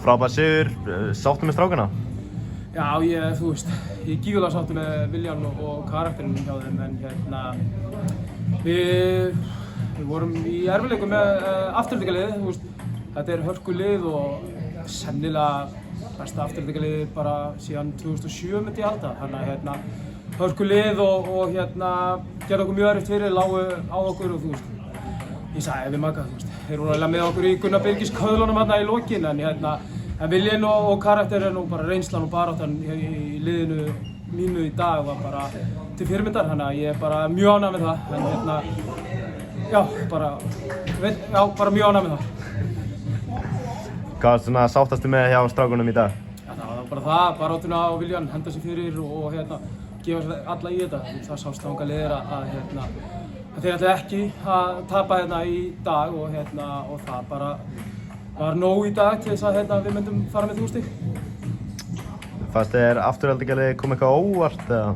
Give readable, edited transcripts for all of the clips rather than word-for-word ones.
Frábær sigur, sáttu með strákana? Já, ég er gífurlega sáttur með viljan og karakterinn hjá þeim, en við vorum í erfiðleikum með afturhaldingarliðið, þetta er hörkulið og sennilega besta afturhaldingarliðið bara síðan 2007 myndi ég halda, þannig að hörkulið og gerði okkur mjög erfitt fyrir, lágu á okkur og ég sagði við Magga, þeir voru eiginlega með okkur í Gunnar Birgis köðlunum hérna í lokin, en viljinn og karakterinn og bara reynslan og baráttan í liðinu mínu í dag var bara til fyrirmyndar, þannig að ég er bara mjög ánægð með það, en bara mjög ánægð með það. Hvað svona sáttastu með hjá strákunum í dag? Ja, það var bara það, baráttuna og viljan, henda sér fyrir og gefa sér alla í þetta. Það sást þangað liðir að þeir ætlaði ekki að tapa hérna í dag og það bara var nóg í dag til þess að við myndum fara með 3 stig. Fannst þér afturhaldingarliðið kom eitthvað óvart eða?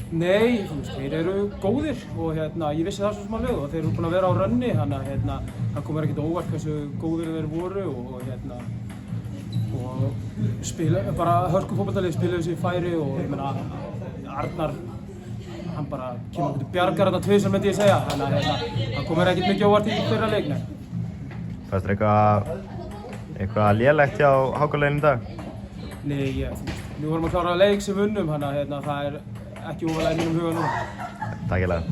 Nei, þeir eru góðir og ég vissi það svo sem alveg og þeir eru búin að vera á rönni, þannig að það kom ekkert óvart hversu góðir þeir voru og spila, bara hörkufótboltalið spiluðu sér færi og ég meina Arnar, hann bara kemur okkur til bjargar þarna tvisvar myndi ég segja, þannig að það kom ekkert mikið óvart í þeirra leik, nei. Fannst þér eitthvað lélegt hjá Háskólaleginu í dag? Nei, við vorum að klára leik sem unnum, þannig að það er ekki ofalega í mínum huga núna. Takk hérlega.